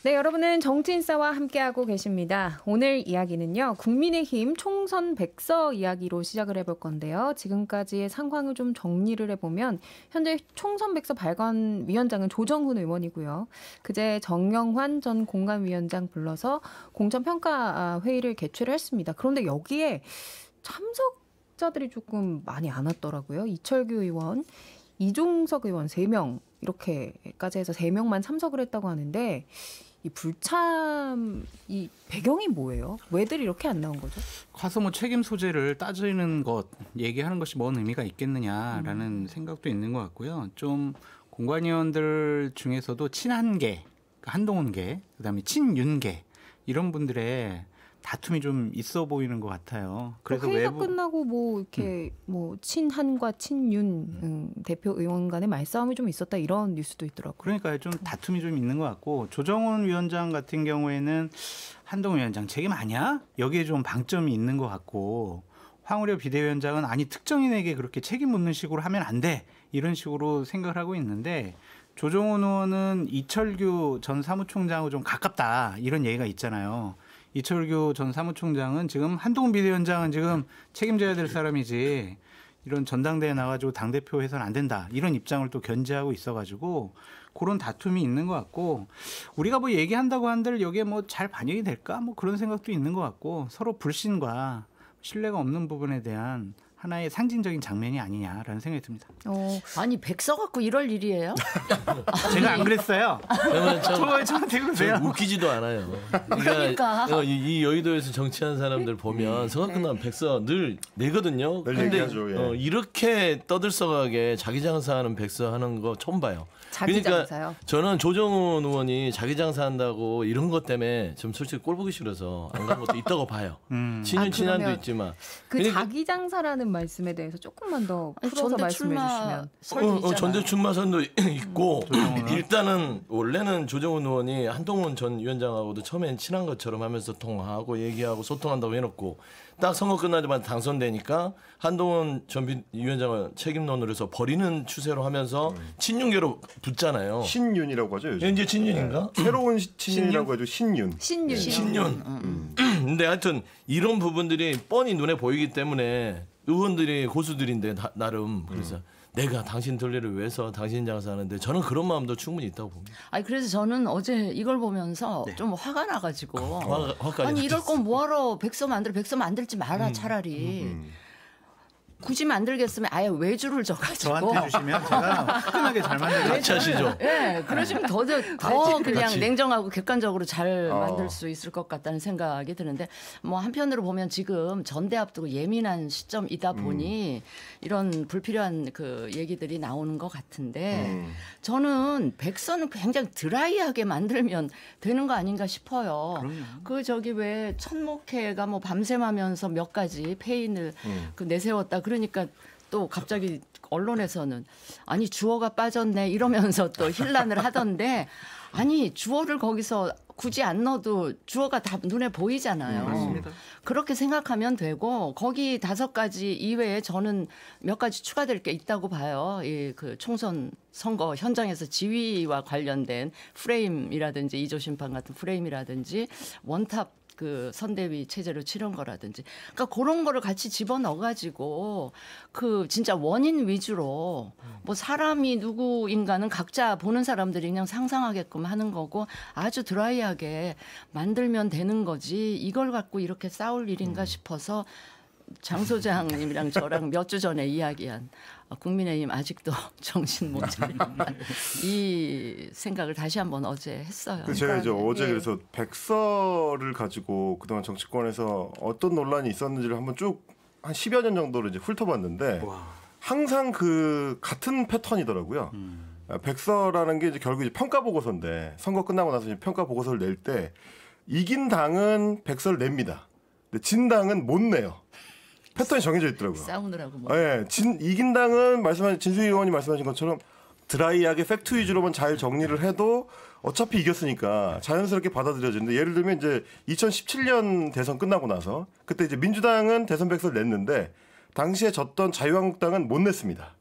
네, 여러분은 정치인싸와 함께하고 계십니다. 오늘 이야기는요, 국민의힘 총선 백서 이야기로 시작을 해볼 건데요. 지금까지의 상황을 좀 정리를 해보면 현재 총선 백서 발간 위원장은 조정훈 의원이고요. 그제 정영환 전 공관위원장 불러서 공천평가 회의를 개최를 했습니다. 그런데 여기에 참석자들이 조금 많이 안 왔더라고요. 이철규 의원, 이종석 의원 3명 이렇게까지 해서 3명만 참석을 했다고 하는데 이 불참 이 배경이 뭐예요? 왜들 이렇게 안 나온 거죠? 가서 뭐 책임 소재를 따지는 것 얘기하는 것이 뭔 의미가 있겠느냐라는 생각도 있는 것 같고요. 좀 공관위원들 중에서도 친한계, 한동훈계, 그다음에 친윤계 이런 분들의 다툼이 좀 있어 보이는 것 같아요. 그래서 회의가 끝나고 뭐 이렇게 뭐 친한과 친윤 대표 의원 간의 말싸움이 좀 있었다 이런 뉴스도 있더라고요. 그러니까 좀 다툼이 좀 있는 것 같고 조정훈 위원장 같은 경우에는 한동훈 위원장 책임 아니야? 여기에 좀 방점이 있는 것 같고 황우려 비대위원장은 아니 특정인에게 그렇게 책임 묻는 식으로 하면 안 돼 이런 식으로 생각을 하고 있는데 조정훈 의원은 이철규 전 사무총장하고 좀 가깝다 이런 얘기가 있잖아요. 이철규 전 사무총장은 지금 한동훈 비대위원장은 지금 책임져야 될 사람이지 이런 전당대회 나가지고 당대표 해서는 안 된다. 이런 입장을 또 견지하고 있어가지고 그런 다툼이 있는 것 같고 우리가 뭐 얘기한다고 한들 여기에 뭐 잘 반영이 될까? 뭐 그런 생각도 있는 것 같고 서로 불신과 신뢰가 없는 부분에 대한 하나의 상징적인 장면이 아니냐라는 생각이 듭니다. 아니 백서 갖고 이럴 일이에요? 제가 안 그랬어요. 저한테 그러세요. 웃기지도 않아요. 그러니까 이 여의도에서 정치하는 사람들 보면 선거 끝나면 백서 늘 내거든요. 근데 이렇게 떠들썩하게 자기 장사하는 백서 하는 거 처음 봐요. 자기 그러니까 장사요? 저는 조정훈 의원이 자기 장사한다고 이런 것 때문에 좀 솔직히 꼴 보기 싫어서 안 간 것도 있다고 봐요. 친윤 친한도 있지만 그러니까, 자기 장사라는 말씀에 대해서 조금만 더 풀어서 말씀해 주시면. 전대 출마선도 있고 일단은 원래는 조정훈 의원이 한동훈 전 위원장하고도 처음엔 친한 것처럼 하면서 통화하고 얘기하고 소통한다고 해놓고 딱 선거 끝나자마자 당선되니까 한동훈 전 위원장을 책임론으로 해서 버리는 추세로 하면서 친윤계로 붙잖아요. 신윤이라고 하죠 요즘. 이제 친윤인가? 새로운 친윤이라고 하죠. 신윤. 근데 하여튼 이런 부분들이 뻔히 눈에 보이기 때문에 의원들이 고수들인데 나름 그래서 내가 당신 들레를 위해서 당신 장사하는데 저는 그런 마음도 충분히 있다고 봅니다. 아니 그래서 저는 어제 이걸 보면서 좀 화가 나가지고 아니 이럴 건 뭐하러 백서 만들지 마라 차라리. 굳이 만들겠으면 아예 외주를 줘가지고 저한테 주시면 제가 화끈하게 잘 만들겠습니다. 같이 하시죠. 네, 그러시면 더 그냥 같이. 냉정하고 객관적으로 잘 만들 수 있을 것 같다는 생각이 드는데 뭐 한편으로 보면 지금 전대 앞두고 예민한 시점이다 보니 이런 불필요한 그 얘기들이 나오는 것 같은데 저는 백서는 굉장히 드라이하게 만들면 되는 거 아닌가 싶어요. 그 저기 왜 천목회가 뭐 밤샘하면서 몇 가지 페인을 그 내세웠다. 그러니까 또 갑자기 언론에서는 아니 주어가 빠졌네 이러면서 또 힐난을 하던데 아니 주어를 거기서 굳이 안 넣어도 주어가 다 눈에 보이잖아요. 맞습니다. 그렇게 생각하면 되고 거기 5가지 이외에 저는 몇 가지 추가될 게 있다고 봐요. 이 그 총선 선거 현장에서 지휘와 관련된 프레임이라든지 이조 심판 같은 프레임이라든지 원탑 그 선대위 체제로 치른 거라든지 그러니까 그런 거를 같이 집어넣어가지고 그 진짜 원인 위주로 뭐 사람이 누구인가는 각자 보는 사람들이 그냥 상상하게끔 하는 거고 아주 드라이하게 만들면 되는 거지 이걸 갖고 이렇게 싸울 일인가 싶어서 장 소장님이랑 저랑 몇 주 전에 이야기한 국민의힘 아직도 정신 못 차린다. 이 생각을 다시 한번 어제 했어요. 제가 이제 어제 그래서 백서를 가지고 그동안 정치권에서 어떤 논란이 있었는지를 한번 쭉 한 10여 년 정도로 이제 훑어봤는데 항상 그 같은 패턴이더라고요. 백서라는 게 이제 결국 이제 평가 보고서인데 선거 끝나고 나서 이제 평가 보고서를 낼 때 이긴 당은 백서를 냅니다. 근데 진 당은 못 내요. 패턴이 정해져 있더라고요. 싸우느라고 뭐. 네, 이긴 당은 진수희 의원이 말씀하신 것처럼 드라이하게 팩트 위주로만 잘 정리를 해도 어차피 이겼으니까 자연스럽게 받아들여지는데 예를 들면 이제 2017년 대선 끝나고 나서 그때 이제 민주당은 대선 백서를 냈는데 당시에 졌던 자유한국당은 못 냈습니다.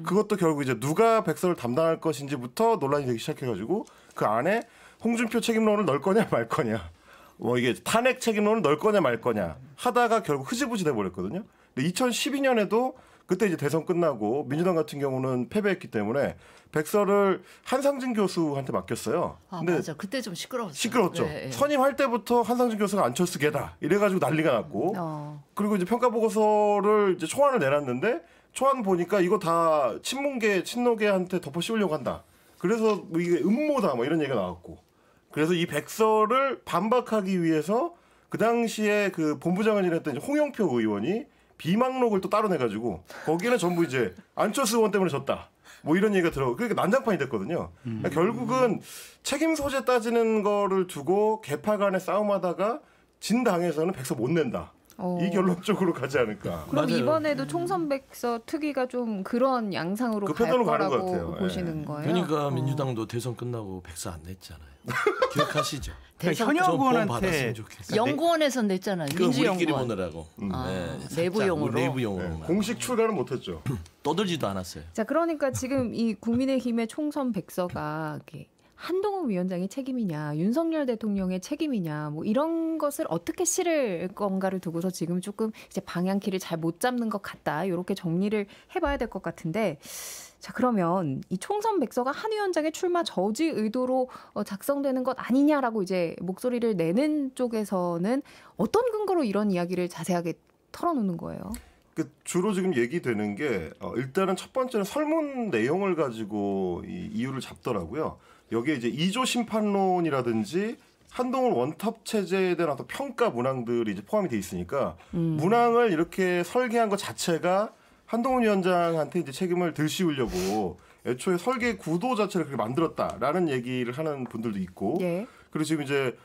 그것도 결국 이제 누가 백서를 담당할 것인지부터 논란이 되기 시작해가지고 그 안에 홍준표 책임론을 넣을 거냐 말 거냐, 뭐 이게 탄핵 책임론을 넣을 거냐 말 거냐 하다가 결국 흐지부지 돼 버렸거든요. 근데 2012년에도 그때 이제 대선 끝나고 민주당 같은 경우는 패배했기 때문에 백서를 한상진 교수한테 맡겼어요. 근데 맞아. 그때 좀 시끄러웠어요. 시끄러웠죠. 네, 네. 선임할 때부터 한상진 교수가 안철수계다 이래가지고 난리가 났고, 그리고 이제 평가 보고서를 이제 초안을 내놨는데 초안 보니까 이거 다 친노계한테 덮어 씌우려고 한다. 그래서 뭐 이게 음모다 뭐 이런 얘기가 나왔고, 그래서 이 백서를 반박하기 위해서 그 당시에 그 본부장을 지냈던 홍영표 의원이 비망록을 또 따로 내가지고 거기는 전부 이제 안철수 의원 때문에 졌다. 뭐 이런 얘기가 들어가고 그러니까 난장판이 됐거든요. 그러니까 결국은 책임 소재 따지는 거를 두고 개파 간에 싸움하다가 진 당에서는 백서 못 낸다. 이 결론 쪽으로 가지 않을까. 그럼 맞아요. 이번에도 총선 백서 특위가 좀 그런 양상으로 그 갈 패턴으로 가는 것 거라고 같아요. 보시는 예. 거예요? 그러니까 민주당도 대선 끝나고 백서 안 냈잖아요. 기억하시죠? 대선 현역 좀 의원한테 받았으면 좋겠어요. 연구원에서 냈잖아요. 그 우리끼리 민주연구원. 보느라고. 살짝 내부용으로. 내부용으로. 공식 출가는 못했죠. 떠들지도 않았어요. 자, 그러니까 지금 이 국민의힘의 총선 백서가 이렇게 한동훈 위원장의 책임이냐, 윤석열 대통령의 책임이냐, 뭐 이런 것을 어떻게 실을 건가를 두고서 지금 조금 이제 방향키를 잘 못 잡는 것 같다. 이렇게 정리를 해봐야 될 것 같은데, 자, 그러면 이 총선 백서가 한 위원장의 출마 저지 의도로 작성되는 것 아니냐라고 이제 목소리를 내는 쪽에서는 어떤 근거로 이런 이야기를 자세하게 털어놓는 거예요? 그 주로 지금 얘기되는 게 일단은 첫 번째는 설문 내용을 가지고 이 이유를 잡더라고요. 여기에 이제 2조 심판론이라든지 한동훈 원탑 체제에 대한 어떤 평가 문항들이 이제 포함이 돼 있으니까 문항을 이렇게 설계한 것 자체가 한동훈 위원장한테 이제 책임을 들씌우려고 애초에 설계 구도 자체를 그렇게 만들었다라는 얘기를 하는 분들도 있고, 예. 그리고 지금 이제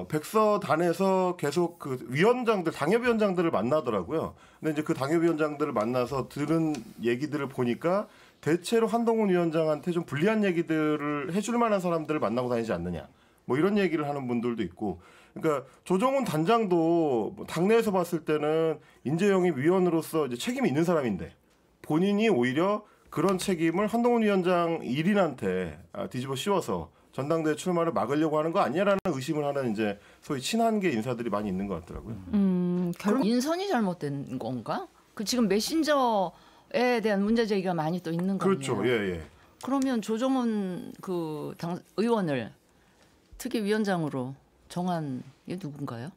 백서단에서 계속 그 위원장들, 당협위원장들을 만나더라고요. 근데 이제 그 당협위원장들을 만나서 들은 얘기들을 보니까 대체로 한동훈 위원장한테 좀 불리한 얘기들을 해줄 만한 사람들을 만나고 다니지 않느냐. 뭐 이런 얘기를 하는 분들도 있고. 그러니까 조정훈 단장도 당내에서 봤을 때는 인재영입 위원으로서 이제 책임이 있는 사람인데 본인이 오히려 그런 책임을 한동훈 위원장 일인한테 뒤집어 씌워서 전당대회 출마를 막으려고 하는 거 아니냐라는 의심을 하는 이제 소위 친한계 인사들이 많이 있는 것 같더라고요. 그럼 인선이 잘못된 건가? 그 지금 메신저에 대한 문제 제기가 많이 또 있는 거예요. 그렇죠. 예, 예. 그러면 조정훈 그 당 의원을 특위위원장으로 정한 게 누군가요?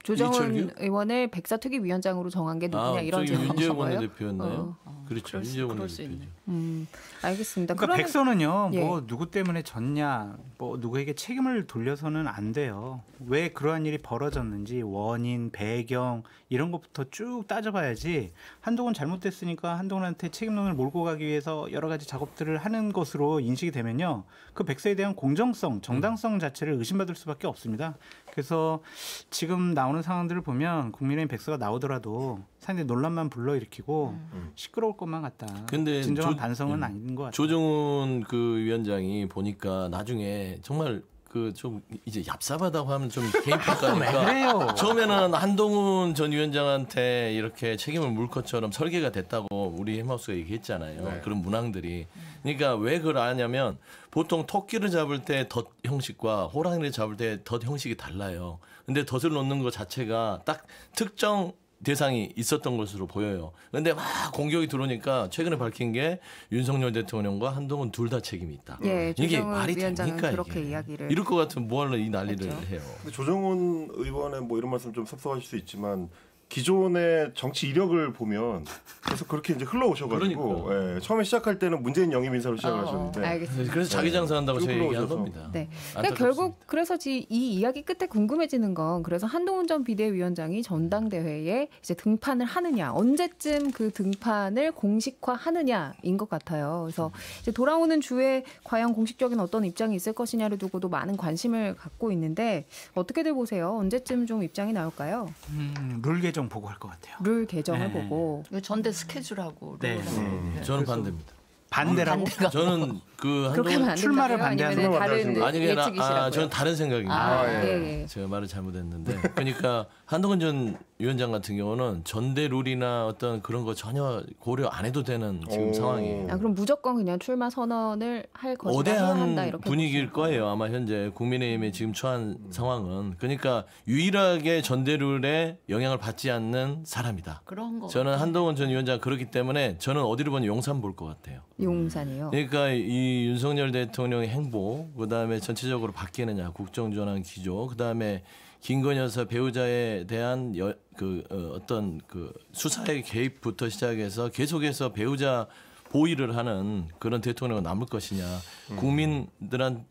조정훈 이철규? 의원을 백사특위위원장으로 정한 게 누구냐 이런 저기 질문인 윤재원 거예요? 원내대표였나요? 그렇죠. 윤재원 그럴 수 원내대표죠. 있네. 알겠습니다. 그러니까 백서는요, 예. 뭐 누구 때문에 졌냐, 뭐 누구에게 책임을 돌려서는 안 돼요. 왜 그러한 일이 벌어졌는지 원인, 배경 이런 것부터 쭉 따져봐야지. 한동훈 잘못됐으니까 한동훈한테 책임론을 몰고 가기 위해서 여러 가지 작업들을 하는 것으로 인식이 되면요, 그 백서에 대한 공정성, 정당성 자체를 의심받을 수밖에 없습니다. 그래서 지금 나오는 상황들을 보면 국민의힘 백서가 나오더라도 상당히 논란만 불러일으키고 시끄러울 것만 같다. 근데 진정한 반성은 아닌 것 같아요. 조정훈 그 위원장이 보니까 나중에 정말 그 좀 이제 얍삽하다고 하면 좀 개인 평가니까 그래요. 처음에는 한동훈 전 위원장한테 이렇게 책임을 물 것처럼 설계가 됐다고 우리 햄하우스가 얘기했잖아요. 네. 그런 문항들이. 그러니까 왜 그걸 아냐면 보통 토끼를 잡을 때 덫 형식과 호랑이를 잡을 때 덫 형식이 달라요. 근데 덫을 놓는 것 자체가 딱 특정 대상이 있었던 것으로 보여요. 그런데 막 공격이 들어오니까 최근에 밝힌 게 윤석열 대통령과 한동훈 둘 다 책임이 있다. 예, 이게 조정훈 말이 위원장은 됩니까 그렇게 이게. 이야기를 이럴 것 같으면 뭐하러 이 난리를 했죠. 해요. 근데 조정훈 의원의 뭐 이런 말씀 좀 섭섭하실 수 있지만 기존의 정치 이력을 보면 계속 그렇게 이제 흘러오셔가지고 예, 처음에 시작할 때는 문재인 영입 인사로 시작을 하셨는데 알겠습니다. 그래서 자기 장사한다고 쭉 제가 얘기한 흘러오셔서. 겁니다. 네. 그러니까 안타깝습니다. 결국 그래서 이 이야기 끝에 궁금해지는 건 그래서 한동훈 전 비대위원장이 전당대회에 이제 등판을 하느냐, 언제쯤 그 등판을 공식화하느냐인 것 같아요. 그래서 이제 돌아오는 주에 과연 공식적인 어떤 입장이 있을 것이냐를 두고도 많은 관심을 갖고 있는데 어떻게들 보세요? 언제쯤 좀 입장이 나올까요? 룰 개정 보고 할 것 같아요. 룰 개정을 네. 보고. 이거 전대 스케줄하고 네. 저는 반대입니다. 반대라고? 저는 그 그렇게 하면 한동훈 안 출마를 된다고요? 반대하는 아니면 거 다른 반대하시는 아니 그냥 예측이시라고요? 저는 다른 생각입니다. 아, 예. 예, 예. 제가 말을 잘못했는데 그러니까 한동훈 전 위원장 같은 경우는 전대 룰이나 어떤 그런 거 전혀 고려 안 해도 되는 지금 상황이에요. 그럼 무조건 그냥 출마 선언을 할 것이다, 해야 한다 거대한 이렇게 분위기일 보시는 거예요? 거예요. 아마 현재 국민의힘에 지금 처한 상황은. 그러니까 유일하게 전대 룰에 영향을 받지 않는 사람이다. 그런 거. 저는 한동훈 전 위원장 그렇기 때문에 저는 어디를 보면 용산 볼 것 같아요. 용산이요. 그러니까 이 윤석열 대통령의 행보, 그다음에 전체적으로 바뀌느냐, 국정전환 기조, 그다음에 김건희 여사 배우자에 대한 어떤 그 수사의 개입부터 시작해서 계속해서 배우자 보위를 하는 그런 대통령은 남을 것이냐,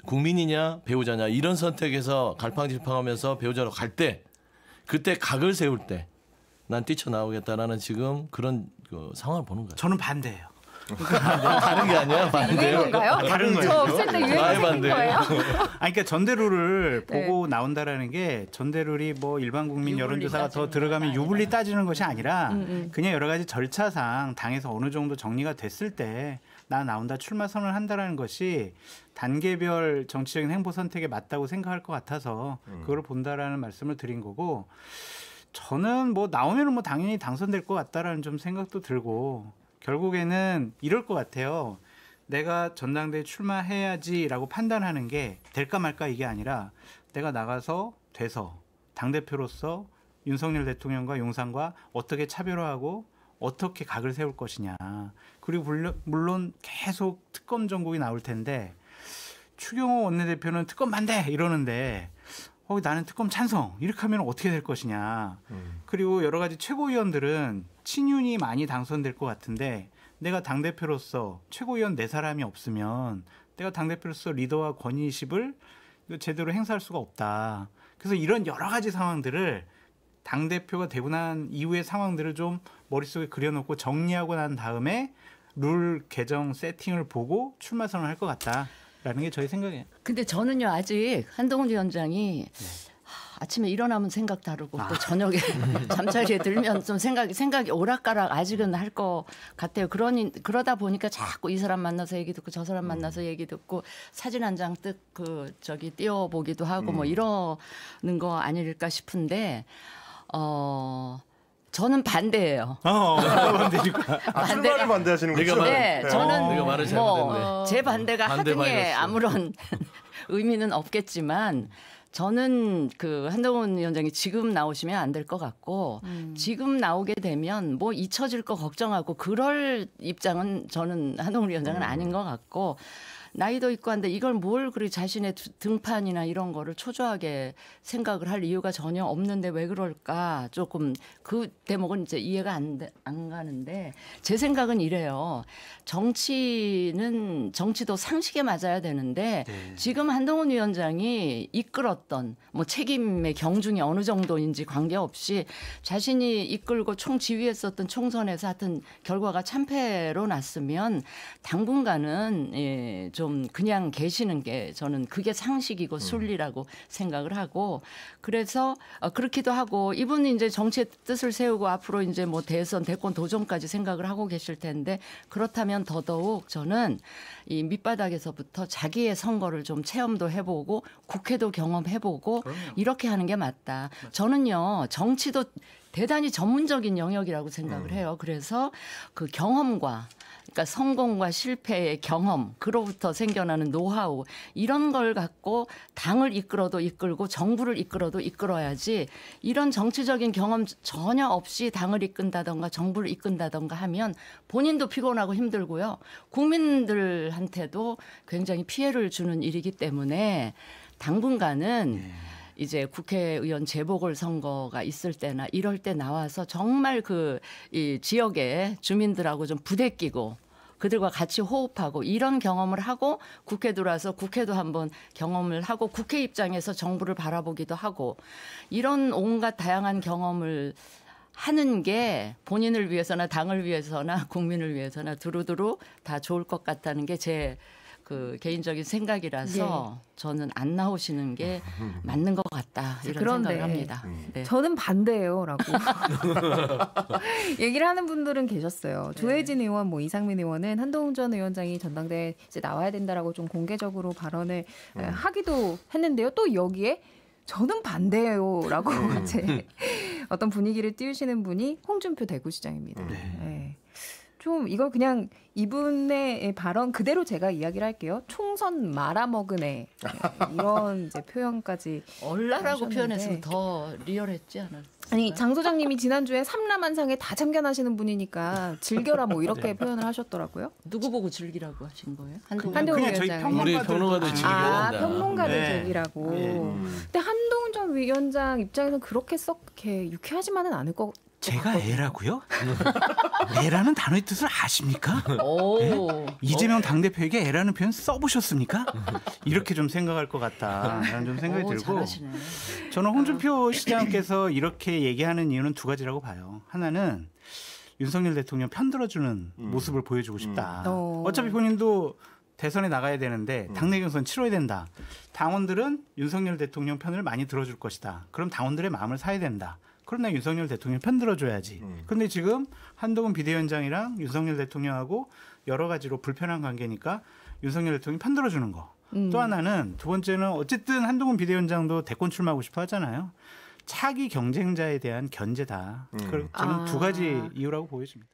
국민이냐 배우자냐 이런 선택에서 갈팡질팡하면서 배우자로 갈 때, 그때 각을 세울 때 난 뛰쳐나오겠다라는 지금 그런 그 상황을 보는 거예요. 저는 반대예요. 다른 게 아니야, 반대요. 유행인가요? 다른 거예요. 저 없을 때 유행 생긴 반대예요. 거예요? 그러니까 전대룰을 네. 보고 나온다라는 게 전대룰이 뭐 일반 국민 유불리 여론조사가 더 따지는 들어가면 건 유불리 따지는 것이 아니라 음. 그냥 여러 가지 절차상 당에서 어느 정도 정리가 됐을 때 나 나온다 출마 선언을 한다라는 것이 단계별 정치적인 행보 선택에 맞다고 생각할 것 같아서 그걸 본다라는 말씀을 드린 거고, 저는 뭐 나오면은 뭐 당연히 당선될 것 같다라는 좀 생각도 들고, 결국에는 이럴 것 같아요. 내가 전당대회 출마해야지라고 판단하는 게 될까 말까 이게 아니라 내가 나가서 돼서 당대표로서 윤석열 대통령과 용산과 어떻게 차별화하고 어떻게 각을 세울 것이냐. 그리고 물론 계속 특검 정국이 나올 텐데 추경호 원내대표는 특검 반대 이러는데 나는 특검 찬성 이렇게 하면 어떻게 될 것이냐. 그리고 여러 가지 최고위원들은 친윤이 많이 당선될 것 같은데 내가 당대표로서 최고위원 4사람이 없으면 내가 당대표로서 리더와 권위의식을 제대로 행사할 수가 없다. 그래서 이런 여러 가지 상황들을 당대표가 되고 난 이후의 상황들을 좀 머릿속에 그려놓고 정리하고 난 다음에 룰 개정 세팅을 보고 출마 선언을 할 것 같다라는 게 저희 생각이에요. 근데 저는요 아직 한동훈 위원장이 아침에 일어나면 생각 다르고 또 저녁에 잠자리에 들면 좀 생각이 오락가락 아직은 할 것 같아요. 그러다 보니까 자꾸 이 사람 만나서 얘기 듣고 저 사람 만나서 얘기 듣고 사진 한 장 띄워보기도 하고 뭐 이러는 거 아닐까 싶은데 저는 반대예요. 반대니까. 출마를 반대하시는군요. 네, 저는 네가 말을 잘못했네. 제 반대가 반대 하등에 바이러스. 아무런 의미는 없겠지만 저는 그 한동훈 위원장이 지금 나오시면 안 될 것 같고 지금 나오게 되면 뭐 잊혀질 거 걱정하고 그럴 입장은 저는 한동훈 위원장은 아닌 것 같고 나이도 있고 한데 이걸 뭘 그리 자신의 등판이나 이런 거를 초조하게 생각을 할 이유가 전혀 없는데 왜 그럴까 조금 그 대목은 이제 이해가 안 가는데 제 생각은 이래요. 정치도 상식에 맞아야 되는데 지금 한동훈 위원장이 이끌었던 뭐 책임의 경중이 어느 정도인지 관계없이 자신이 이끌고 총지휘했었던 총선에서 하여튼 결과가 참패로 났으면 당분간은 좀 그냥 계시는 게 저는 그게 상식이고 순리라고 생각을 하고 그래서 그렇기도 하고 이분이 이제 정치의 뜻을 세우고 앞으로 이제 뭐 대선 대권 도전까지 생각을 하고 계실 텐데 그렇다면 더더욱 저는 이 밑바닥에서부터 자기의 선거를 좀 체험도 해보고 국회도 경험해보고 이렇게 하는 게 맞다. 저는요 정치도 대단히 전문적인 영역이라고 생각을 해요. 그래서 그 경험과 그러니까 성공과 실패의 경험, 그로부터 생겨나는 노하우 이런 걸 갖고 당을 이끌어도 이끌고 정부를 이끌어도 이끌어야지 이런 정치적인 경험 전혀 없이 당을 이끈다던가 정부를 이끈다던가 하면 본인도 피곤하고 힘들고요. 국민들한테도 굉장히 피해를 주는 일이기 때문에 당분간은 이제 국회의원 재보궐선거가 있을 때나 이럴 때 나와서 정말 이 지역의 주민들하고 좀 부대끼고 그들과 같이 호흡하고 이런 경험을 하고 국회 들어와서 국회도 한번 경험을 하고 국회 입장에서 정부를 바라보기도 하고 이런 온갖 다양한 경험을 하는 게 본인을 위해서나 당을 위해서나 국민을 위해서나 두루두루 다 좋을 것 같다는 게 제 그 개인적인 생각이라서 저는 안 나오시는 게 맞는 것 같다 이런 그런데 생각을 합니다. 네. 저는 반대예요라고 얘기를 하는 분들은 계셨어요. 조혜진 의원, 뭐 이상민 의원은 한동훈 전 위원장이 전당대회 이제 나와야 된다라고 좀 공개적으로 발언을 하기도 했는데요. 또 여기에 저는 반대예요라고 제 어떤 분위기를 띄우시는 분이 홍준표 대구시장입니다. 네. 좀 이거 그냥 이분의 발언 그대로 제가 이야기를 할게요. 총선 말아먹은 애 이런 이제 표현까지 얼라라고 하셨는데. 표현했으면 더 리얼했지 않았어요? 아니 장 소장님이 지난주에 삼라만상에 다 참견하시는 분이니까 즐겨라 뭐 이렇게 표현을 하셨더라고요. 누구 보고 즐기라고 하신 거예요? 한동훈 그냥 저희 위원장이. 우리 평론가들 즐겨야 아 된다. 평론가들 네. 즐기라고. 예. 근데 한동훈 전 위원장 입장에서는 그렇게 썩 이렇게 유쾌하지만은 않을 것 제가 애라고요? 애라는 단어의 뜻을 아십니까? 오. 이재명 당대표에게 애라는 표현 써보셨습니까? 이렇게 좀 생각할 것 같다라는 좀 생각이 오, 들고 잘하시네. 저는 홍준표 시장께서 이렇게 얘기하는 이유는 두 가지라고 봐요. 하나는 윤석열 대통령 편들어주는 모습을 보여주고 싶다. 어차피 본인도 대선에 나가야 되는데 당내 경선 치러야 된다. 당원들은 윤석열 대통령 편을 많이 들어줄 것이다. 그럼 당원들의 마음을 사야 된다. 그럼 나 윤석열 대통령 편 들어줘야지. 그런데 지금 한동훈 비대위원장이랑 윤석열 대통령하고 여러 가지로 불편한 관계니까 윤석열 대통령 편 들어주는 거. 또 하나는 두 번째는 어쨌든 한동훈 비대위원장도 대권 출마하고 싶어 하잖아요. 차기 경쟁자에 대한 견제다. 저는 두 가지 이유라고 보여집니다.